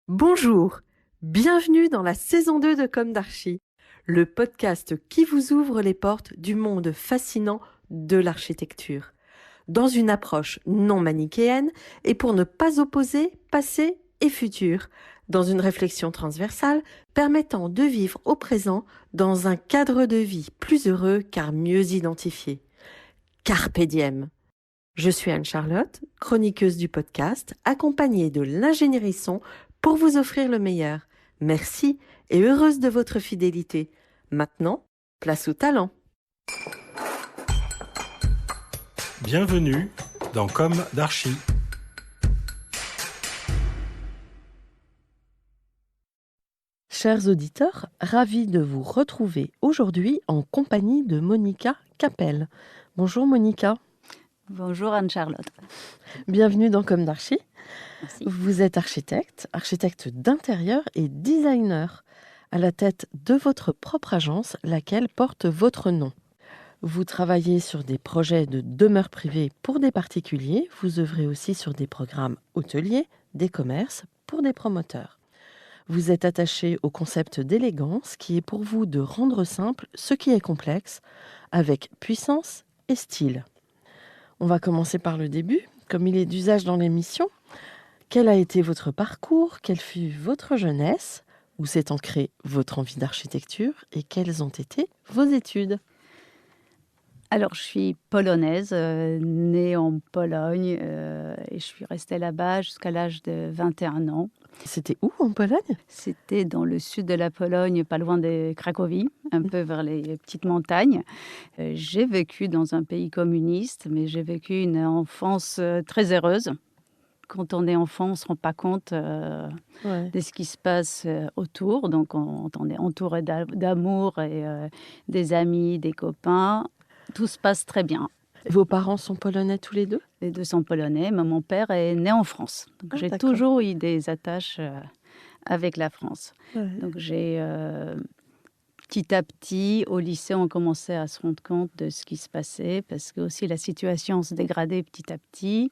Bonjour, bienvenue dans la saison 2 de Comme d'Archi, le podcast qui vous ouvre les portes du monde fascinant de l'architecture, dans une approche non manichéenne et pour ne pas opposer passé et futur, dans une réflexion transversale permettant de vivre au présent dans un cadre de vie plus heureux car mieux identifié. Carpe diem. Je suis Anne-Charlotte, chroniqueuse du podcast, accompagnée de l'ingénierie son pour vous offrir le meilleur. Merci et heureuse de votre fidélité. Maintenant, place au talent. Bienvenue dans Comme d'Archi. Chers auditeurs, ravis de vous retrouver aujourd'hui en compagnie de Monica Capel. Bonjour Monica. Bonjour Anne-Charlotte. Bienvenue dans Comme d'Archi. Merci. Vous êtes architecte d'intérieur et designer, à la tête de votre propre agence, laquelle porte votre nom. Vous travaillez sur des projets de demeures privées pour des particuliers, vous œuvrez aussi sur des programmes hôteliers, des commerces, pour des promoteurs. Vous êtes attaché au concept d'élégance qui est pour vous de rendre simple ce qui est complexe, avec puissance et style. On va commencer par le début, comme il est d'usage dans l'émission. Quel a été votre parcours? Quelle fut votre jeunesse? Où s'est ancrée votre envie d'architecture? Et quelles ont été vos études? Alors, je suis polonaise, née en Pologne, et je suis restée là-bas jusqu'à l'âge de 21 ans. C'était où en Pologne? C'était dans le sud de la Pologne, pas loin de Cracovie, un peu vers les petites montagnes. J'ai vécu dans un pays communiste, mais j'ai vécu une enfance très heureuse. Quand on est enfant, on ne se rend pas compte de ce qui se passe autour. Donc, on est entouré d'amour et des amis, des copains. Tout se passe très bien. Vos parents sont polonais tous les deux? Les deux sont polonais, mais mon père est né en France. Donc, j'ai d'accord. toujours eu des attaches avec la France. Ouais. Donc, j'ai petit à petit, au lycée, on commençait à se rendre compte de ce qui se passait parce que aussi la situation se dégradait petit à petit.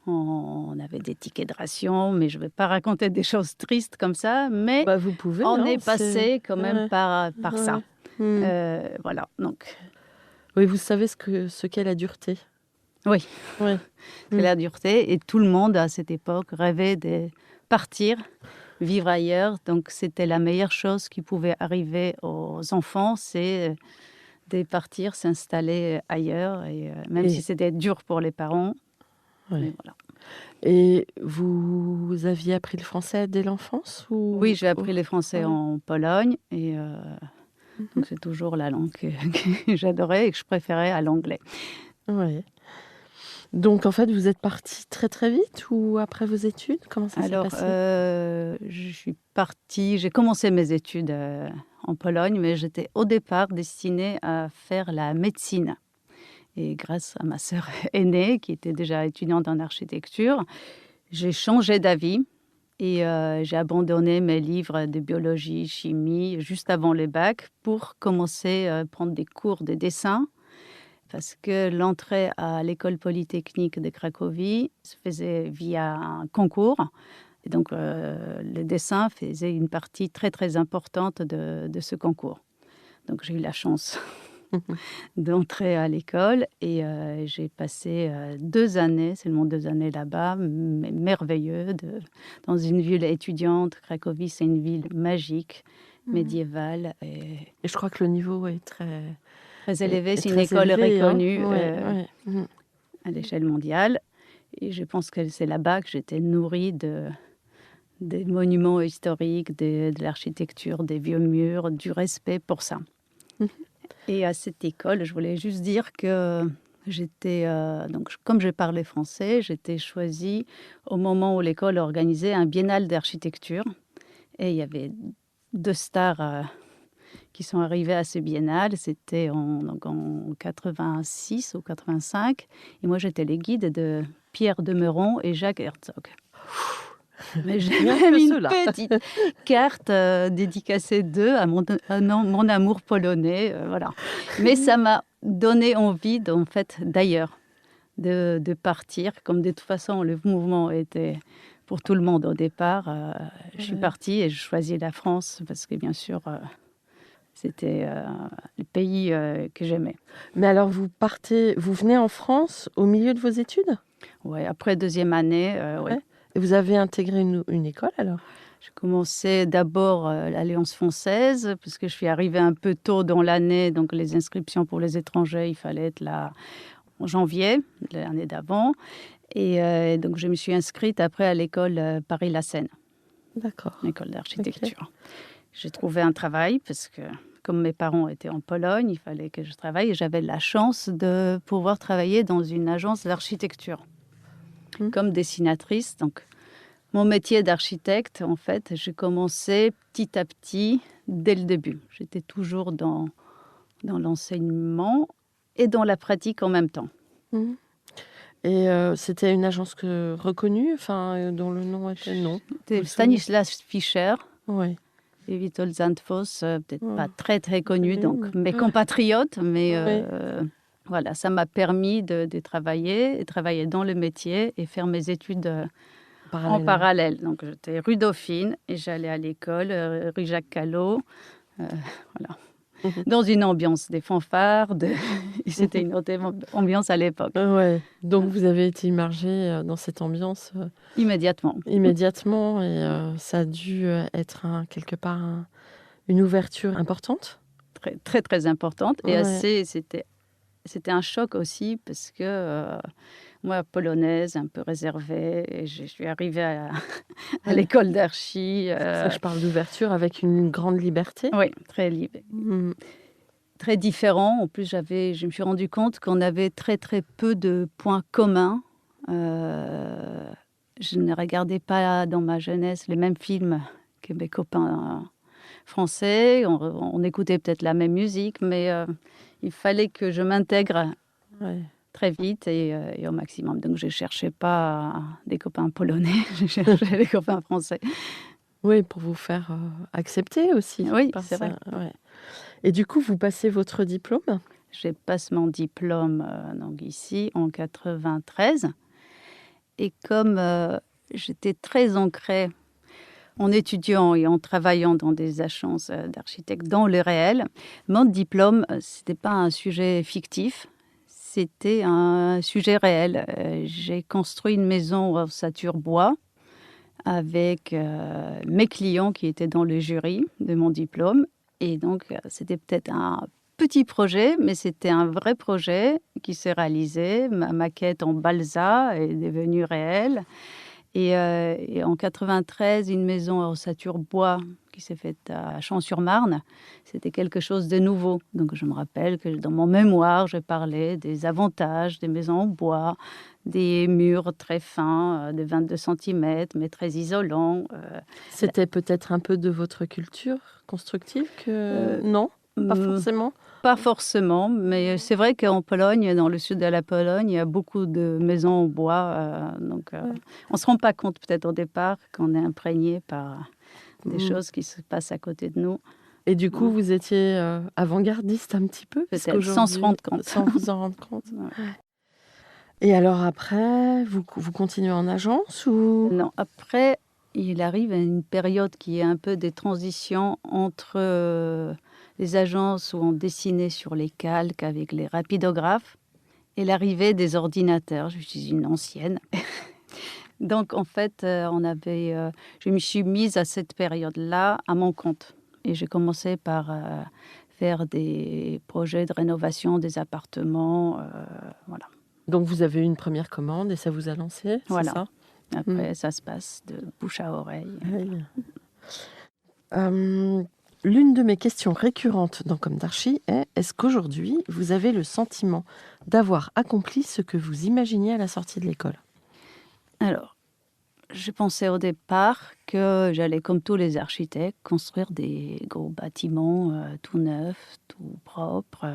On avait des tickets de ration, mais je ne vais pas raconter des choses tristes comme ça, mais Vous pouvez, on est passé quand même par ça. Voilà, donc... Oui, vous savez ce qu'est la dureté. Oui, Ouais. c'est la dureté. Et tout le monde, à cette époque, rêvait de partir, vivre ailleurs. Donc, c'était la meilleure chose qui pouvait arriver aux enfants, c'est de partir, s'installer ailleurs. Et même si c'était dur pour les parents. Ouais. Mais voilà. Et vous aviez appris le français dès l'enfance ou... Oui, j'ai appris le français Ouais. en Pologne. Et donc, c'est toujours la langue que j'adorais et que je préférais à l'anglais. Ouais. Donc, en fait, vous êtes partie très, très vite ou après vos études? Comment ça s'est passé? Je suis partie, j'ai commencé mes études en Pologne, mais j'étais au départ destinée à faire la médecine. Et grâce à ma sœur aînée, qui était déjà étudiante en architecture, j'ai changé d'avis et j'ai abandonné mes livres de biologie, chimie, juste avant les bacs pour commencer à prendre des cours de dessin. Parce que l'entrée à l'école polytechnique de Cracovie se faisait via un concours. Et donc, le dessin faisait une partie très, très importante de ce concours. Donc, j'ai eu la chance d'entrer à l'école et j'ai passé 2 années, seulement 2 années là-bas, mais merveilleux, dans une ville étudiante. Cracovie, c'est une ville magique, médiévale. Et je crois que le niveau est très élevé, c'est une très école élevé, hein. reconnue Ouais. à l'échelle mondiale. Et je pense que c'est là-bas que j'étais nourrie des monuments historiques, de l'architecture, des vieux murs, du respect pour ça. Et à cette école, je voulais juste dire que j'étais... donc, comme je parlais français, j'étais choisie au moment où l'école organisait un biennale d'architecture. Et il y avait 2 stars... qui sont arrivés à ce biennale, c'était en 86 ou 85. Et moi, j'étais les guides de Pierre Demeuron et Jacques Herzog. Mais j'ai même une petite carte dédicacée d'eux à mon amour polonais. Voilà. Mais ça m'a donné envie, d'ailleurs, de partir. Comme de toute façon, le mouvement était pour tout le monde au départ. Je suis partie et je choisis la France parce que bien sûr, c'était le pays que j'aimais. Mais alors vous venez en France au milieu de vos études? Ouais, après deuxième année, oui. Ouais. Et vous avez intégré une école alors? J'ai commencé d'abord l'Alliance française parce que je suis arrivée un peu tôt dans l'année, donc les inscriptions pour les étrangers, il fallait être là en janvier, l'année d'avant. Et donc je me suis inscrite après à l'école Paris-La Seine, D'accord. l'école d'architecture. J'ai trouvé un travail parce que comme mes parents étaient en Pologne, il fallait que je travaille et j'avais la chance de pouvoir travailler dans une agence d'architecture comme dessinatrice. Donc mon métier d'architecte, en fait, j'ai commencé petit à petit dès le début. J'étais toujours dans l'enseignement et dans la pratique en même temps. Mmh. Et c'était une agence reconnue, enfin, dont le nom était non? C'était Vous savez? Stanislas Fischer Oui. et Witold Zandvoss, peut-être Ouais. pas très, très connus, Connu, donc mais mes ouais. compatriotes, mais Oui. voilà, ça m'a permis de travailler et travailler dans le métier et faire mes études en Parallèlement. parallèle. Donc j'étais rue Dauphine et j'allais à l'école, rue Jacques Callot, voilà. Dans une ambiance des fanfares, et c'était une autre ambiance à l'époque. Ouais. Donc vous avez été immergée dans cette ambiance Immédiatement. immédiatement et ça a dû être quelque part une ouverture importante? Très, très, très importante et Ouais. c'était un choc aussi parce que, moi, polonaise, un peu réservée et je suis arrivée à Ouais. l'école d'archi, C'est pour ça que je parle d'ouverture avec une grande liberté. oui, très libre, Mmh. très différent. En plus, je me suis rendu compte qu'on avait très, très peu de points communs. Je ne regardais pas dans ma jeunesse les mêmes films que mes copains français. On écoutait peut-être la même musique, mais il fallait que je m'intègre Ouais. très vite et au maximum. Donc je ne cherchais pas des copains polonais, je cherchais des copains français. Oui, pour vous faire accepter aussi Oui, par c'est vrai. ça, ouais. Et du coup, vous passez votre diplôme? Je passe mon diplôme donc ici en 93 et comme j'étais très ancrée en étudiant et en travaillant dans des agences d'architectes dans le réel, mon diplôme, c'était pas un sujet fictif, c'était un sujet réel. J'ai construit une maison en ossature bois avec mes clients qui étaient dans le jury de mon diplôme. Et donc, c'était peut-être un petit projet, mais c'était un vrai projet qui s'est réalisé. Ma maquette en balsa est devenue réelle. Et en 93, une maison à ossature bois qui s'est faite à Champs-sur-Marne, c'était quelque chose de nouveau. Donc je me rappelle que dans mon mémoire, je parlais des avantages des maisons en bois, des murs très fins, de 22 centimètres, mais très isolants. C'était peut-être un peu de votre culture constructive que non? Pas Mmh, forcément? pas forcément, mais c'est vrai qu'en Pologne, dans le sud de la Pologne, il y a beaucoup de maisons en bois. Donc Ouais. on ne se rend pas compte peut-être au départ qu'on est imprégné par des Mmh. choses qui se passent à côté de nous. Et du coup, Ouais. vous étiez avant-gardiste un petit peu? Parce Peut-être sans se qu'aujourd'hui rendre compte. sans vous en rendre compte? Ouais. Et alors après, vous continuez en agence ou? Non, après, il arrive à une période qui est un peu des transitions entre les agences où on dessinait sur les calques avec les rapidographes et l'arrivée des ordinateurs. Je suis une ancienne. Donc en fait, je me suis mise à cette période-là à mon compte et j'ai commencé par faire des projets de rénovation des appartements, voilà. Donc vous avez eu une première commande et ça vous a lancé, c'est Voilà. ça? Après ça se passe de bouche à oreille. Oui. L'une de mes questions récurrentes dans Comme d'Archi est: est-ce qu'aujourd'hui, vous avez le sentiment d'avoir accompli ce que vous imaginiez à la sortie de l'école? Alors, je pensais au départ que j'allais, comme tous les architectes, construire des gros bâtiments tout neufs, tout propres,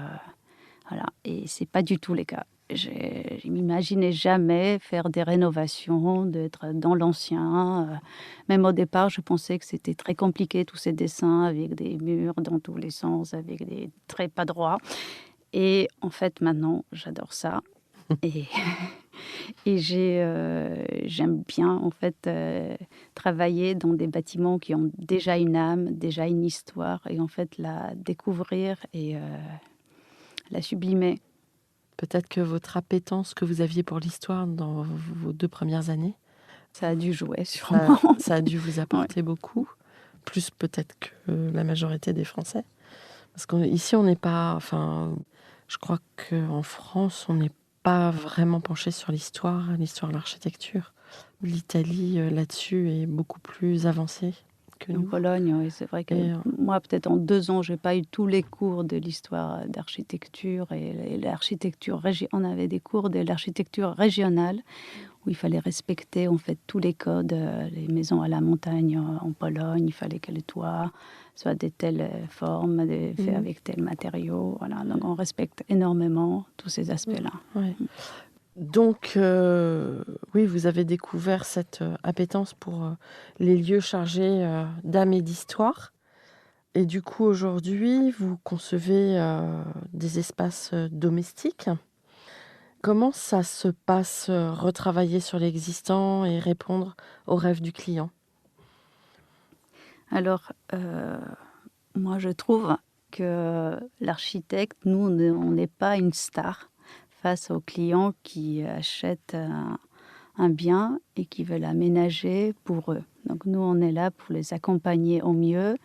voilà. Et c'est pas du tout le cas. Je m'imaginais jamais faire des rénovations, d'être dans l'ancien. Même au départ, je pensais que c'était très compliqué, tous ces dessins avec des murs dans tous les sens, avec des traits pas droits. Et en fait, maintenant, j'adore ça. Et Et j'aime bien, en fait, travailler dans des bâtiments qui ont déjà une âme, déjà une histoire, et en fait, la découvrir et la sublimer. Peut-être que votre appétence que vous aviez pour l'histoire dans vos 2 premières années, Ça a dû jouer, ça sûrement. ça a dû vous Ouais. apporter beaucoup, plus peut-être que la majorité des Français? Parce qu'ici, on n'est pas enfin, je crois qu'en France, on n'est pas vraiment penché sur l'histoire de l'architecture. L'Italie, là-dessus, est beaucoup plus avancée que En nous Pologne, oui, c'est vrai que et moi, peut-être en 2 ans, j'ai pas eu tous les cours de l'histoire d'architecture et l'architecture on avait des cours de l'architecture régionale où il fallait respecter, en fait, tous les codes, les maisons à la montagne en Pologne, il fallait que le toit soit de telle forme, fait mmh, avec tel matériau, voilà, donc on respecte énormément tous ces aspects-là. ouais. Donc oui, vous avez découvert cette, appétence pour, les lieux chargés, d'âme et d'histoire et du coup, aujourd'hui, vous concevez, des espaces, domestiques. Comment ça se passe, retravailler sur l'existant et répondre aux rêves du client? Alors, moi, je trouve que l'architecte, nous, on n'est pas une star face aux clients qui achètent un bien et qui veulent aménager pour eux. Donc nous, on est là pour les accompagner au mieux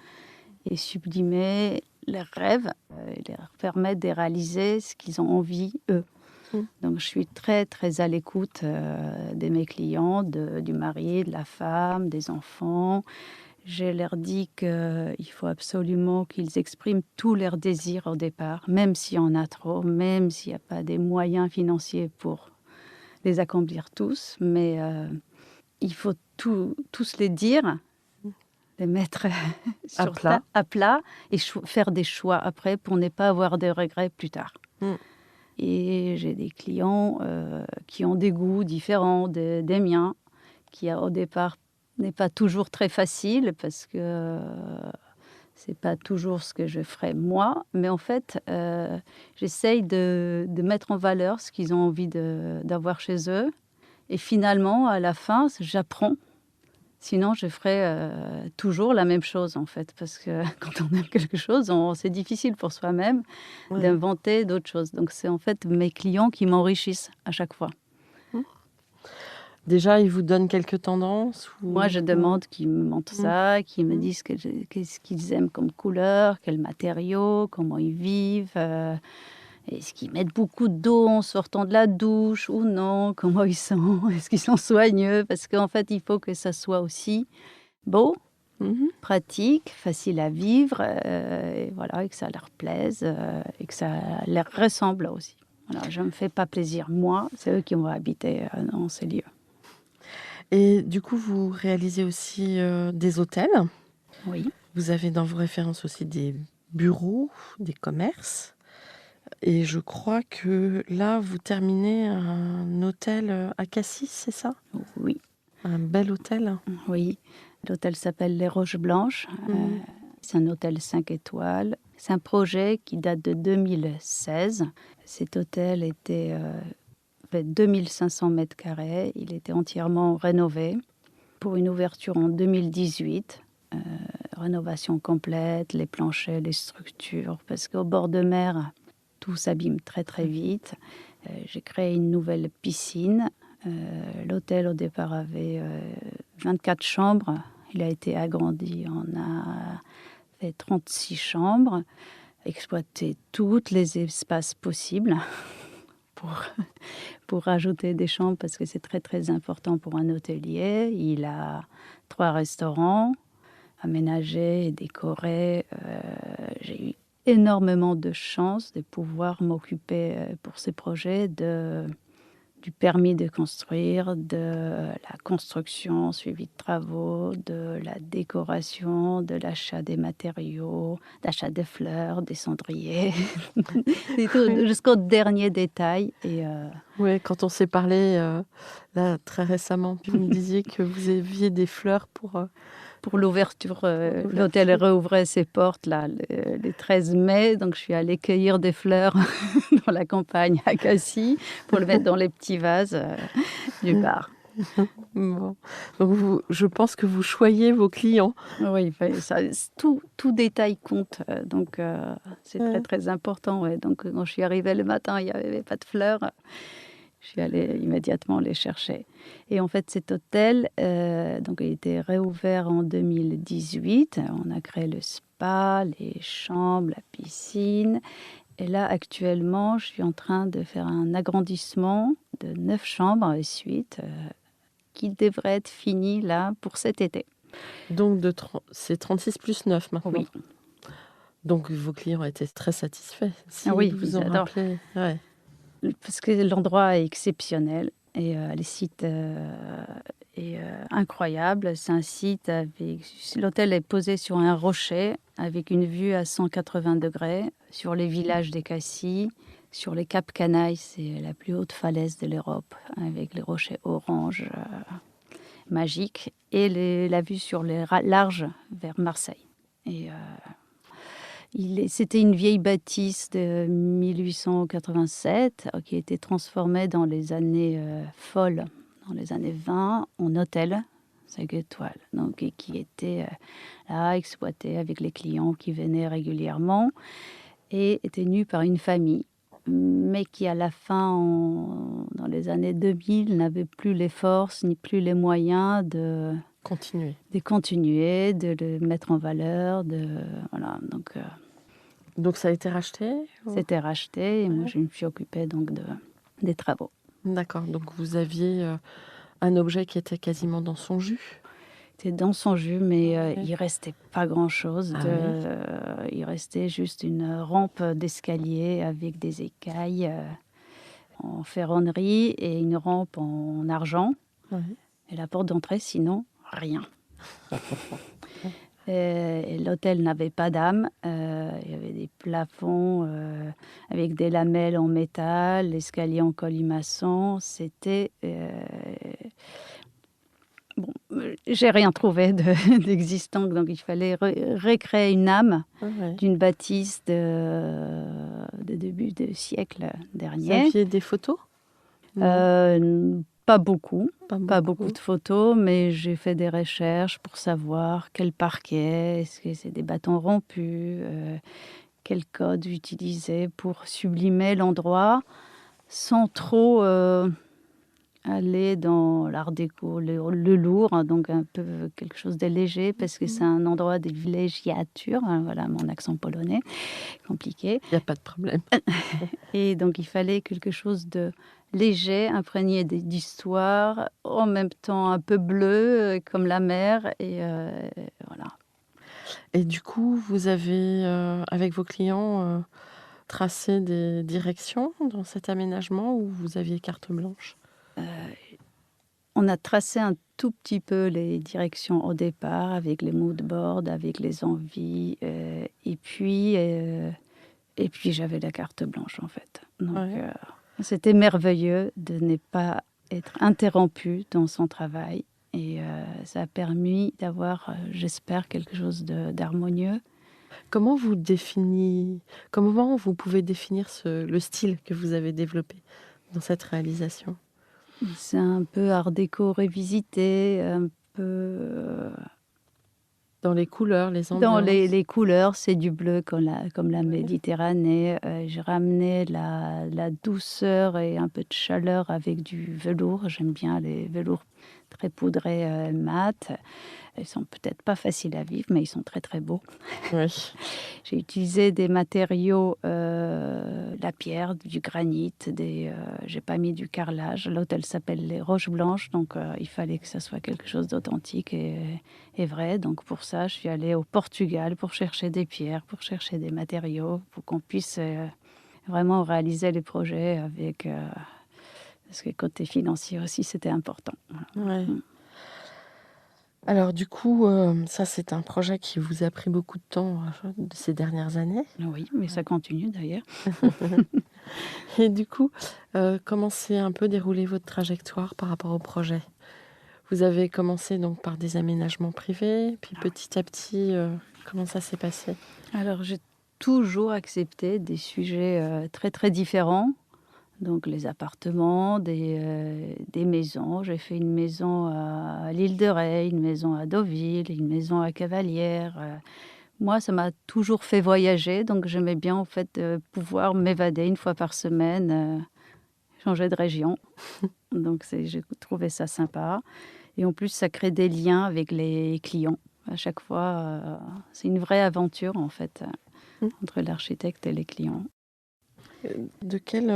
et sublimer leurs rêves et leur permettre de réaliser ce qu'ils ont envie, eux. Mmh. Donc je suis très, très à l'écoute de mes clients, du mari, de la femme, des enfants. Je leur dis qu'il faut absolument qu'ils expriment tous leurs désirs au départ, même s'il y en a trop, même s'il n'y a pas des moyens financiers pour les accomplir tous. Mais il faut tous les dire, les mettre À sur plat. à plat et faire des choix après pour ne pas avoir de regrets plus tard. Mmh. Et j'ai des clients qui ont des goûts différents des miens, qui au départ n'est pas toujours très facile parce que c'est pas toujours ce que je ferais moi, mais en fait, j'essaye de mettre en valeur ce qu'ils ont envie d'avoir chez eux et finalement, à la fin, j'apprends. Sinon, je ferais, toujours la même chose, en fait, parce que quand on aime quelque chose, c'est difficile pour soi-même Ouais. d'inventer d'autres choses. Donc c'est en fait mes clients qui m'enrichissent à chaque fois. Mmh. Déjà, ils vous donnent quelques tendances Moi, ou je comment? demande qu'ils me montrent Mmh. ça, qu'ils me Mmh. disent qu'est-ce qu'ils aiment comme couleur, quels matériaux, comment ils vivent, est-ce qu'ils mettent beaucoup d'eau en sortant de la douche ou non, comment ils sont, est-ce qu'ils sont soigneux? Parce qu'en fait, il faut que ça soit aussi beau, Mmh. pratique, facile à vivre, et voilà, et que ça leur plaise, et que ça leur ressemble aussi. Voilà, je ne me fais pas plaisir moi, c'est eux qui vont habiter, dans ces lieux. Et du coup, vous réalisez aussi, des hôtels. Oui. Vous avez dans vos références aussi des bureaux, des commerces et je crois que là, vous terminez un hôtel, à Cassis, c'est ça? Oui, Un bel hôtel? oui. L'hôtel s'appelle Les Roches Blanches. Mmh. C'est un hôtel 5 étoiles. C'est un projet qui date de 2016. Cet hôtel fait 2500 mètres carrés. Il était entièrement rénové pour une ouverture en 2018. Rénovation complète, les planchers, les structures, parce qu'au bord de mer, tout s'abîme très très vite. J'ai créé une nouvelle piscine. L'hôtel au départ avait 24 chambres. Il a été agrandi, on a fait 36 chambres, exploité tous les espaces possibles pour, pour rajouter des chambres parce que c'est très très important pour un hôtelier. Il a 3 restaurants aménagés et décorés. J'ai eu énormément de chance de pouvoir m'occuper pour ces projets du permis de construire, de la construction, suivi de travaux, de la décoration, de l'achat des matériaux, d'achat des fleurs, des cendriers, et tout, Oui. jusqu'au dernier détail. Et Ouais, quand on s'est parlé, là, très récemment, vous me disiez que vous aviez des fleurs pour l'ouverture. L'ouverture. L'hôtel réouvrait ses portes là, les 13 mai, donc je suis allée cueillir des fleurs dans la campagne à Cassis pour le mettre dans les petits vases du bar. Bon. Donc je pense que vous choyez vos clients. Oui, tout détail compte, donc c'est Ouais. très très important. Ouais. Donc quand je suis arrivée le matin, il n'y avait pas de fleurs. Je suis allée immédiatement les chercher. Et en fait, cet hôtel, donc, il a été réouvert en 2018. On a créé le spa, les chambres, la piscine. Et là, actuellement, je suis en train de faire un agrandissement de 9 chambres et suites qui devrait être fini là pour cet été. Donc c'est 36 plus 9 maintenant. Oui. Donc vos clients étaient très satisfaits. Si Oui, vous ils en adorent. rappelez. Ouais. Parce que l'endroit est exceptionnel et le site est incroyable. C'est un site avec... L'hôtel est posé sur un rocher avec une vue à 180 degrés sur les villages des Cassis, sur les Cap Canailles, c'est la plus haute falaise de l'Europe, avec les rochers orange magiques, et la vue sur les larges vers Marseille. Et c'était une vieille bâtisse de 1887 qui a été transformée dans les années folles, dans les années 20, en hôtel 5 étoiles. Donc, et qui était là, exploité avec les clients qui venaient régulièrement et était tenu par une famille, mais qui à la fin, dans les années 2000, n'avait plus les forces ni plus les moyens de continuer, de le mettre en valeur. Voilà, Donc ça a été racheté c'était racheté et moi je me suis occupée donc des travaux. D'accord, donc vous aviez un objet qui était quasiment dans son jus. C'était dans son jus, mais Ouais. il restait pas grand-chose. Il restait juste une rampe d'escalier avec des écailles en ferronnerie et une rampe en argent. Ouais. Et la porte d'entrée, sinon, rien. Et l'hôtel n'avait pas d'âme. Il y avait des plafonds avec des lamelles en métal, l'escalier en colimaçon. C'était... Bon, j'ai rien trouvé d'existant, donc il fallait recréer une âme d'une bâtisse de début du siècle dernier. Vous aviez des photos? Pas beaucoup. Pas beaucoup beaucoup de photos, mais j'ai fait des recherches pour savoir quel parquet, est-ce que c'est des bâtons rompus, quel code j'utilisais pour sublimer l'endroit sans trop aller dans l'art déco, le lourd, hein, donc un peu quelque chose de léger, parce que c'est un endroit de villégiature, hein, voilà mon accent polonais, compliqué. Il n'y a pas de problème. Et donc il fallait quelque chose de léger, imprégné d'histoire, en même temps un peu bleu, comme la mer, et voilà. Et du coup, vous avez, avec vos clients, tracé des directions dans cet aménagement ou vous aviez carte blanche? On a tracé un tout petit peu les directions au départ, avec les mood boards, avec les envies, et puis j'avais la carte blanche en fait. Donc c'était merveilleux de ne pas être interrompu dans son travail, et ça a permis d'avoir, j'espère, quelque chose d'harmonieux. Comment vous pouvez définir le style que vous avez développé dans cette réalisation? C'est un peu art déco revisité, un peu... Dans les couleurs, les ambiances? Dans les couleurs, c'est du bleu comme la Méditerranée. J'ai ramené la douceur et un peu de chaleur avec du velours. J'aime bien les velours très poudrés, mat. Ils sont peut-être pas faciles à vivre, mais ils sont très très beaux. Oui. J'ai utilisé des matériaux, la pierre, du granit, j'ai pas mis du carrelage. L'hôtel s'appelle les Roches Blanches, donc il fallait que ça soit quelque chose d'authentique et vrai. Donc pour ça, je suis allée au Portugal pour chercher des pierres, pour chercher des matériaux, pour qu'on puisse vraiment réaliser les projets avec... parce que côté financier aussi, c'était important. Voilà. Ouais. Alors du coup, ça c'est un projet qui vous a pris beaucoup de temps ces dernières années. Oui, mais ça continue d'ailleurs. Et du coup, comment s'est un peu déroulée votre trajectoire par rapport au projet? Vous avez commencé donc par des aménagements privés, puis petit à petit, comment ça s'est passé? Alors, j'ai toujours accepté des sujets, très, très différents. Donc les appartements, des maisons. J'ai fait une maison à l'île de Ré, une maison à Deauville, une maison à Cavalières. Moi, ça m'a toujours fait voyager, donc j'aimais bien, en fait, pouvoir m'évader une fois par semaine, changer de région. Donc j'ai trouvé ça sympa et en plus, ça crée des liens avec les clients. À chaque fois, c'est une vraie aventure, en fait, Mmh. entre l'architecte et les clients. De quel,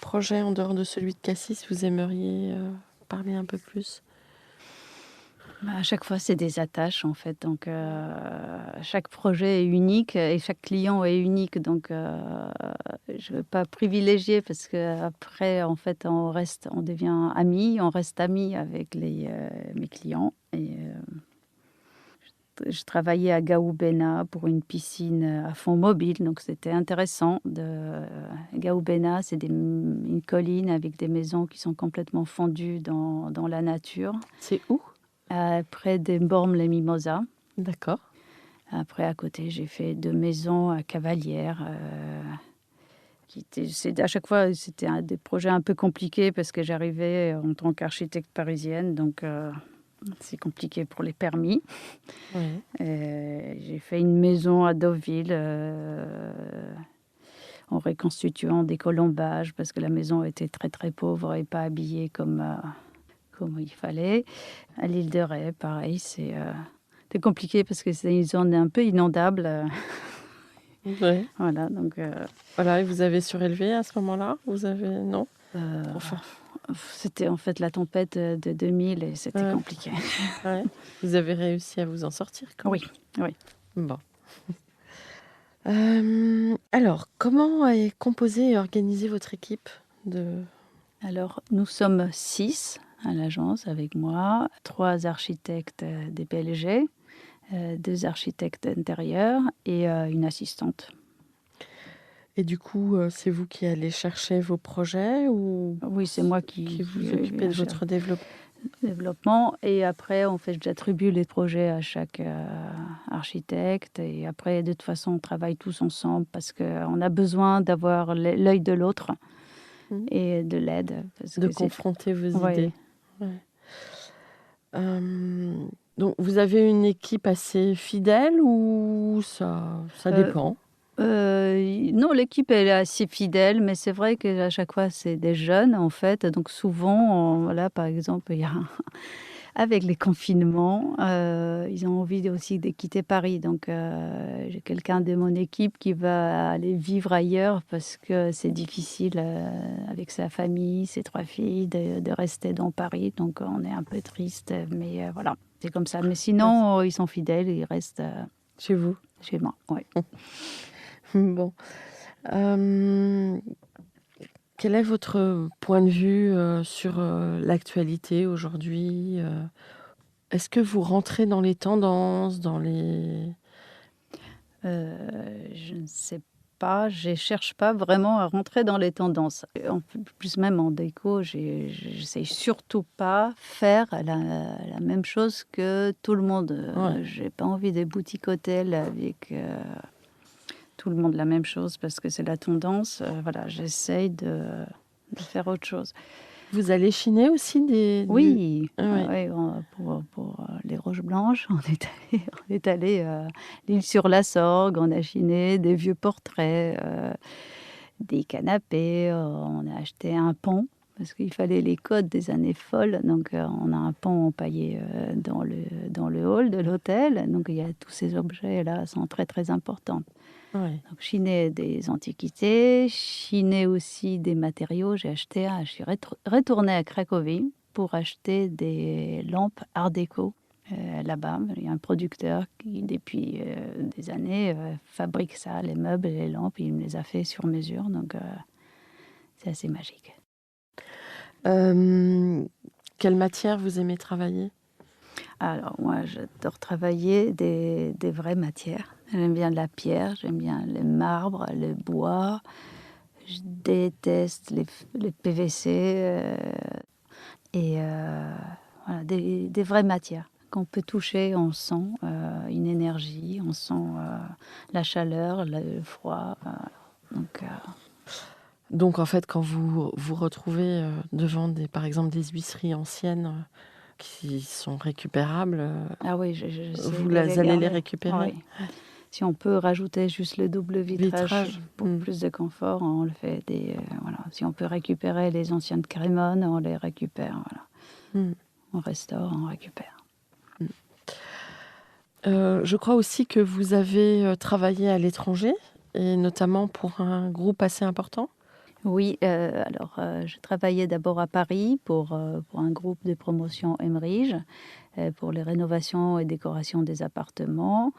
projet en dehors de celui de Cassis vous aimeriez, parler un peu plus? Bah, à chaque fois, c'est des attaches, en fait, donc chaque projet est unique et chaque client est unique, donc je ne veux pas privilégier parce qu'après, en fait, on devient amis, on reste amis avec mes clients et je travaillais à Gaoubena pour une piscine, à fond mobile, donc c'était intéressant Gaoubena, c'est une colline avec des maisons qui sont complètement fondues dans la nature, C'est où? près des Bormes-les-Mimosas. D'accord. Après, à côté, j'ai fait 2 maisons à Cavalières, à chaque fois, c'était des projets un peu compliqués parce que j'arrivais en tant qu'architecte parisienne, donc c'est compliqué pour les permis. Ouais. J'ai fait une maison à Deauville, en reconstituant des colombages parce que la maison était très, très pauvre et pas habillée comme il fallait. À l'île de Ré, pareil, c'est compliqué parce que c'est une zone un peu inondable, Ouais. voilà, donc Voilà, et vous avez surélevé à ce moment-là? Vous avez non? Pour faire c'était en fait la tempête, de 2000 et c'était ouais, compliqué. ouais. Vous avez réussi à vous en sortir quand même? Oui, oui. Bon. Alors, comment est composée et organisée votre équipe de Alors, nous sommes 6 à l'agence avec moi, 3 architectes, des PLG, 2 architectes intérieurs et une assistante. et du coup, c'est vous qui allez chercher vos projets ou Oui, c'est moi qui qui vous occupez de votre développement? développement et après en fait, j'attribue les projets à chaque, architecte et après de toute façon, on travaille tous ensemble parce qu'on a besoin d'avoir l'œil de l'autre Mmh. et de l'aide parce De que c'est confronter vos ouais. idées? Ouais. Donc vous avez une équipe assez fidèle ou ça Heu dépend? non, l'équipe elle est assez fidèle, mais c'est vrai qu'à chaque fois, c'est des jeunes, en fait, donc souvent, voilà, par exemple, il y a avec les confinements, ils ont envie aussi de quitter Paris, donc j'ai quelqu'un de mon équipe qui va aller vivre ailleurs parce que c'est difficile, avec sa famille, ses 3 filles, de rester dans Paris, donc on est un peu triste, mais voilà, c'est comme ça. Mais Mince. sinon, ils sont fidèles, ils restent, Chez vous? chez moi, ouais. Bon. Hem, Quel est votre point de vue, sur, l'actualité aujourd'hui? Est-ce que vous rentrez dans les tendances, dans les Je ne sais pas, je cherche pas vraiment à rentrer dans les tendances. En plus même en déco, j'essaye surtout pas faire la même chose que tout le monde. ouais, J'ai pas envie des boutiques hôtels avec, tout le monde la même chose parce que c'est la tendance. Voilà, j'essaye de faire autre chose. vous allez chiner aussi des du Oui, ah ouais, ouais, les Roches Blanches, on est allé, l'île sur la Sorgue, on a chiné des vieux portraits, des canapés, on a acheté un pont parce qu'il fallait les codes des années folles, donc on a un pont empaillé, dans le hall de l'hôtel, donc il y a tous ces objets-là sont très, très importants. ouais. Donc chiner des antiquités, chiner aussi des matériaux. Je suis retournée à Cracovie pour acheter des lampes art déco, là-bas. Il y a un producteur qui, depuis, des années, fabrique ça, les meubles et les lampes. Il me les a fait sur mesure, donc c'est assez magique. Hem, Quelle matière vous aimez travailler? Alors moi, j'adore travailler des vraies matières. J'aime bien la pierre, j'aime bien le marbre, le bois. Je déteste les PVC, et voilà, des vraies matières qu'on peut toucher, on sent une énergie, on sent la chaleur, le froid. Donc en fait, quand vous vous retrouvez devant par exemple des huisseries anciennes qui sont récupérables, Ah oui, j'essaie vous de les allez les garder. récupérer? Oui. Si on peut rajouter juste le double vitrage Vitrage? pour plus de confort, on le fait. Voilà. Si on peut récupérer les anciennes crémones, on les récupère. Voilà. Mmh. On restaure, on récupère. Je crois aussi que vous avez travaillé à l'étranger, et notamment pour un groupe assez important? Oui, alors je travaillais d'abord à Paris pour un groupe de promotion Emerige, pour les rénovations et décorations des appartements.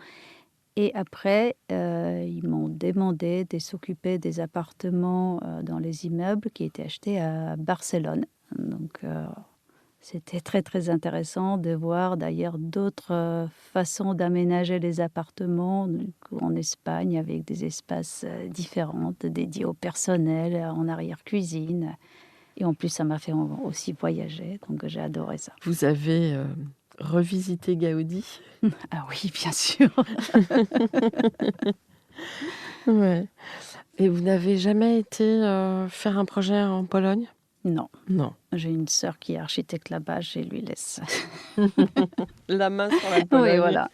Et après, ils m'ont demandé de s'occuper des appartements dans les immeubles qui étaient achetés à Barcelone. Donc, c'était très, très intéressant de voir d'ailleurs d'autres façons d'aménager les appartements du coup, en Espagne avec des espaces différents, dédiés au personnel, en arrière-cuisine. Et en plus, ça m'a fait aussi voyager, donc j'ai adoré ça. Vous avez revisité Gaudi? Ah oui, bien sûr. Ouais. Et vous n'avez jamais été faire un projet en Pologne? Non, Non. j'ai une sœur qui est architecte là-bas, je lui laisse. La main sur la Oui, Pologne. voilà.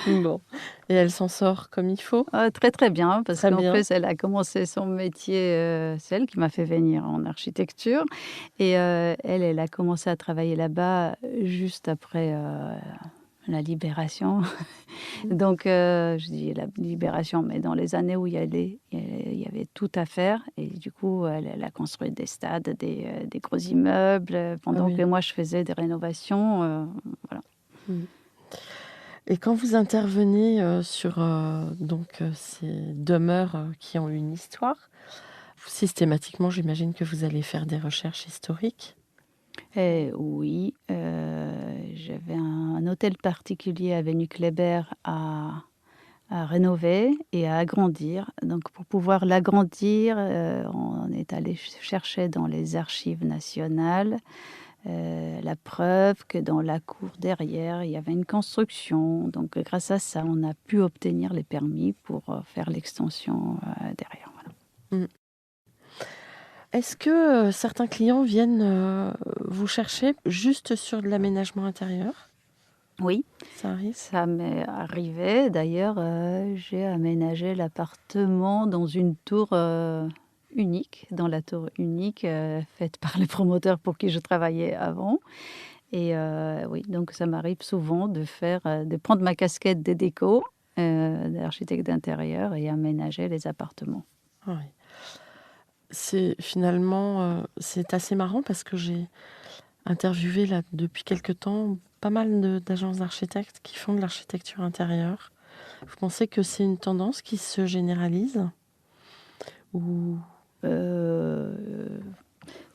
Bon. Et elle s'en sort comme il faut? Très, très bien, parce Très qu'en bien. plus, elle a commencé son métier, c'est elle qui m'a fait venir en architecture et elle a commencé à travailler là-bas, juste après, la libération. Mmh. Donc je dis la libération, mais dans les années où il y avait tout à faire et du coup, elle a construit des stades, des gros immeubles, Ah pendant oui. que moi je faisais des rénovations, voilà. Mmh. Et quand vous intervenez sur ces demeures qui ont une histoire, systématiquement, j'imagine que vous allez faire des recherches historiques? Et oui, j'avais un hôtel particulier avenue Kléber à rénover et à agrandir. Donc pour pouvoir l'agrandir, on est allé chercher dans les archives nationales, la preuve que dans la cour derrière, il y avait une construction. Donc grâce à ça, on a pu obtenir les permis pour, faire l'extension, derrière, voilà. Mmh. Est-ce que certains clients viennent vous chercher juste sur de l'aménagement intérieur? Oui. Ça arrive? Ça m'est arrivé. D'ailleurs, j'ai aménagé l'appartement dans une tour, unique, dans la tour unique, faite par le promoteur pour qui je travaillais avant et oui, donc ça m'arrive souvent de prendre ma casquette de déco, d'architecte d'intérieur et aménager les appartements. Ah oui. C'est finalement, c'est assez marrant parce que j'ai interviewé là, depuis quelque temps, pas mal d'agences d'architectes qui font de l'architecture intérieure. Vous pensez que c'est une tendance qui se généralise? Ou... Heu,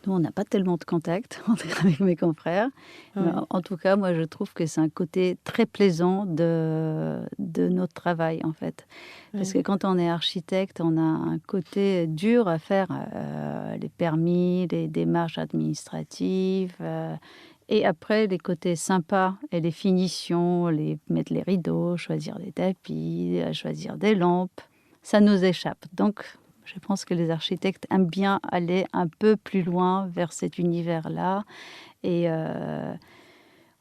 Nous, on n'a pas tellement de contact avec mes confrères. Mais Oui, en tout cas, moi, je trouve que c'est un côté très plaisant de notre travail, en fait. Parce oui, que quand on est architecte, on a un côté dur à faire, les permis, les démarches administratives, et après les côtés sympas et les finitions, mettre les rideaux, choisir des tapis, choisir des lampes, ça nous échappe. Donc je pense que les architectes aiment bien aller un peu plus loin vers cet univers-là et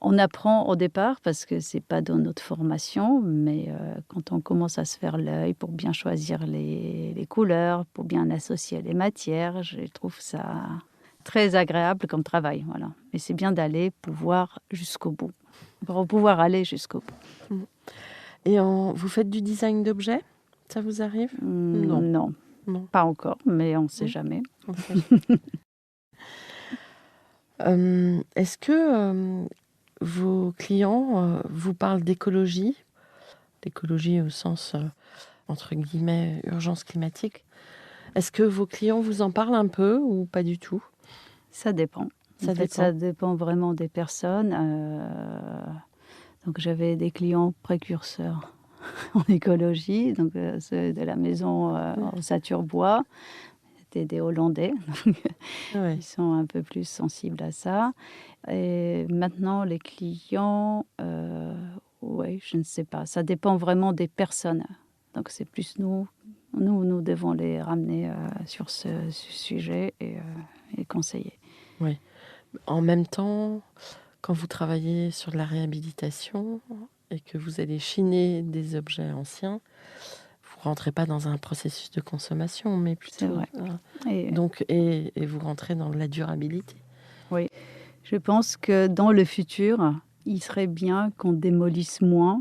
on apprend au départ parce que c'est pas dans notre formation, mais quand on commence à se faire l'œil pour bien choisir les couleurs, pour bien associer les matières, je trouve ça très agréable comme travail, voilà. Mais c'est bien d'aller pouvoir jusqu'au bout, pour pouvoir aller jusqu'au bout. mmh. Vous faites du design d'objets? Ça vous arrive? Non, Non, non, pas encore, mais on ne sait non, jamais. on sait jamais. Est-ce que vos clients vous parlent d'écologie? D'écologie au sens, entre guillemets, urgence climatique. Est-ce que vos clients vous en parlent un peu ou pas du tout? Ça dépend. En Ça fait, dépend. ça dépend vraiment des personnes. Donc j'avais des clients précurseurs en écologie, donc ceux de la maison, Ouais. en Saturbois. c'était des Hollandais. Ouais. Ils sont un peu plus sensibles à ça. Et maintenant, les clients, ouais, je ne sais pas. Ça dépend vraiment des personnes. Donc, c'est plus nous devons les ramener sur ce sujet et conseiller. Ouais. En même temps, quand vous travaillez sur de la réhabilitation et que vous allez chiner des objets anciens, vous rentrez pas dans un processus de consommation, mais C'est plutôt vrai. Et donc et vous rentrez dans la durabilité. oui, je pense que dans le futur, il serait bien qu'on démolisse moins,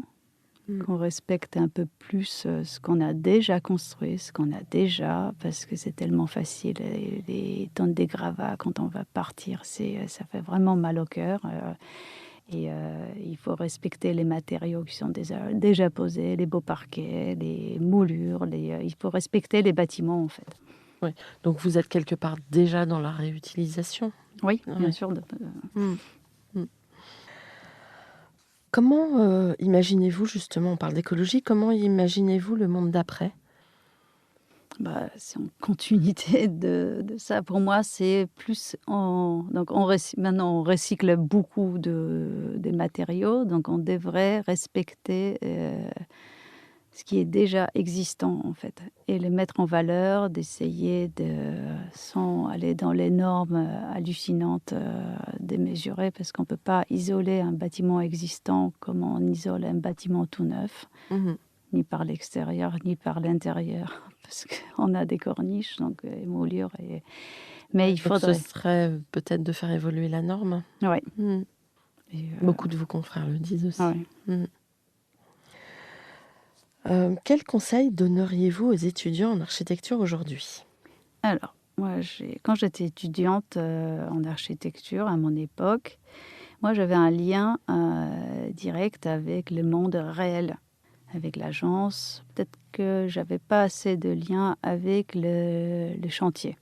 Mmh. qu'on respecte un peu plus, ce qu'on a déjà construit, ce qu'on a déjà parce que c'est tellement facile les tonnes des gravats quand on va partir, ça fait vraiment mal au cœur, il faut respecter les matériaux qui sont déjà posés, les beaux parquets, les moulures, il faut respecter les bâtiments, en fait. Ouais, donc vous êtes quelque part déjà dans la réutilisation? Oui, bien Ouais. sûr, Mmh. Mmh. Comment, imaginez-vous justement, on parle d'écologie, comment imaginez-vous le monde d'après? bah, c'est en continuité de ça. Pour moi, c'est plus donc maintenant on recycle beaucoup des matériaux, donc on devrait respecter, ce qui est déjà existant, en fait et le mettre en valeur, d'essayer sans aller dans les normes, hallucinantes, démesurées parce qu'on ne peut pas isoler un bâtiment existant comme on isole un bâtiment tout neuf. Mmh. Ni par l'extérieur, ni par l'intérieur, parce qu'on a des corniches, donc moulures mais Ouais, il donc ce faudrait serait, peut-être de faire évoluer la norme? ouais Mmh. et Beaucoup de vos confrères le disent aussi. ouais. Mmh. Quels conseils donneriez-vous aux étudiants en architecture aujourd'hui? Alors, moi, quand j'étais étudiante, en architecture à mon époque, moi, j'avais un lien, direct avec le monde réel, avec l'agence. Peut-être que j'avais pas assez de lien avec le chantier.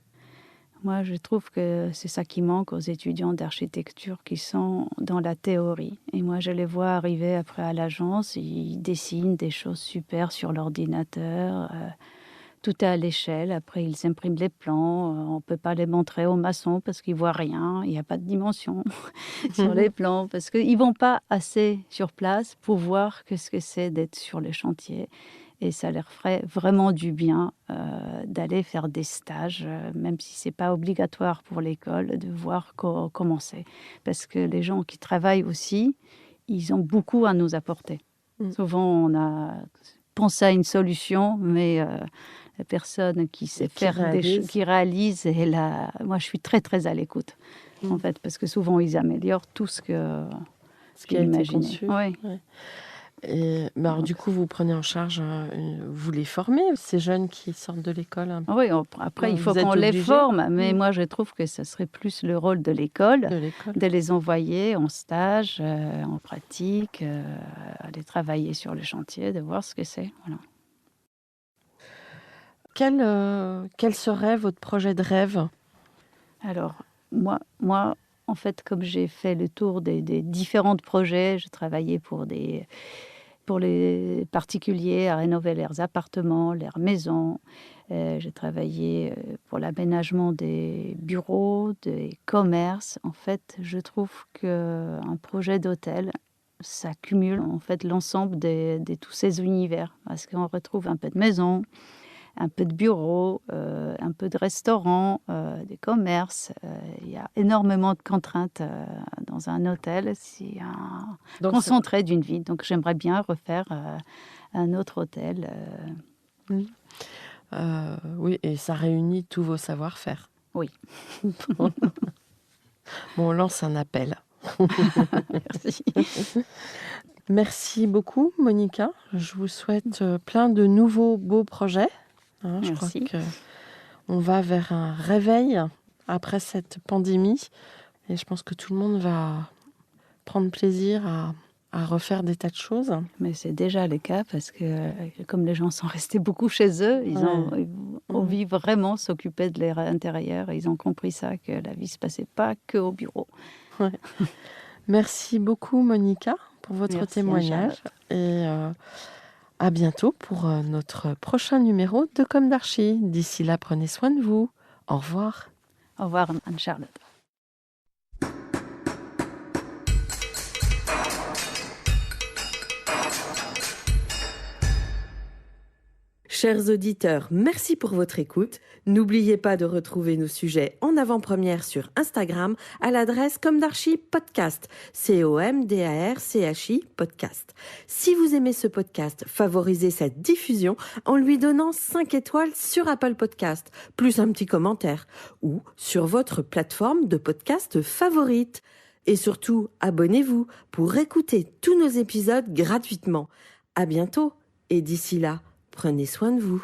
Moi, je trouve que c'est ça qui manque aux étudiants d'architecture qui sont dans la théorie. Et moi, je les vois arriver après à l'agence, ils dessinent des choses super sur l'ordinateur, tout est à l'échelle. Après, ils impriment les plans, on ne peut pas les montrer aux maçons parce qu'ils voient rien, il n'y a pas de dimension sur les plans, parce qu'ils vont pas assez sur place pour voir que ce que c'est d'être sur les chantiers. Et ça leur ferait vraiment du bien, d'aller faire des stages, même si c'est pas obligatoire pour l'école, de voir comment c'est. Parce que les gens qui travaillent aussi, ils ont beaucoup à nous apporter. Mmh. Souvent, on a pensé à une solution, mais la personne qui sait Qui faire réalise. qui réalise est là. Moi, je suis très, très à l'écoute, en Mmh. fait, parce que souvent, ils améliorent tout ce Ce qui j'ai a été imaginé. conçu. Oui. Ouais. Et bah, alors Donc du coup, vous prenez en charge, vous les formez, ces jeunes qui sortent de l'école? oui, après, il faut Vous êtes qu'on les obligés? forme, mais Mmh. moi, je trouve que ce serait plus le rôle de l'école, De l'école? de les envoyer en stage, en pratique, aller travailler sur le chantier, de voir ce que c'est, voilà. Quel serait votre projet de rêve? Alors, moi, en fait, comme j'ai fait le tour des différents projets, je travaillais pour les particuliers à rénover leurs appartements, leurs maisons. J'ai travaillé, pour l'aménagement des bureaux, des commerces. En fait, je trouve qu'un projet d'hôtel, ça cumule, en fait, l'ensemble de tous ces univers. Parce qu'on retrouve un peu de maison, un peu de bureau, un peu de restaurant, des commerces. Il y a énormément de contraintes, dans un hôtel. C'est un Donc ça concentré d'une vie. Donc j'aimerais bien refaire, un autre hôtel, mmh, oui et ça réunit tous vos savoir-faire. oui. Bon, on lance un appel. Merci. Merci beaucoup Monica. Je vous souhaite, plein de nouveaux beaux projets, hein. Je crois Merci. qu'on va vers un réveil après cette pandémie et je pense que tout le monde va prendre plaisir à refaire des tas de choses. Mais c'est déjà le cas parce que, comme les gens sont restés beaucoup chez eux, ils ont Ouais. ils ont Mmh. envie vraiment s'occuper de leur intérieur. Ils ont compris ça, que la vie ne se passait pas qu'au bureau. Ouais. Merci beaucoup Monica pour votre Merci, hein, témoignage Charlotte. et à bientôt pour, notre prochain numéro de Comme d'Archi. D'ici là, prenez soin de vous. Au revoir. Au revoir, Anne-Charlotte. Chers auditeurs, merci pour votre écoute. N'oubliez pas de retrouver nos sujets en avant-première sur Instagram à l'adresse Comme d'Archi Podcast, COMDARCHI Podcast. Si vous aimez ce podcast, favorisez sa diffusion en lui donnant 5 étoiles sur Apple Podcast, plus un petit commentaire, ou sur votre plateforme de podcast favorite. Et surtout, abonnez-vous pour écouter tous nos épisodes gratuitement. À bientôt et d'ici là, prenez soin de vous.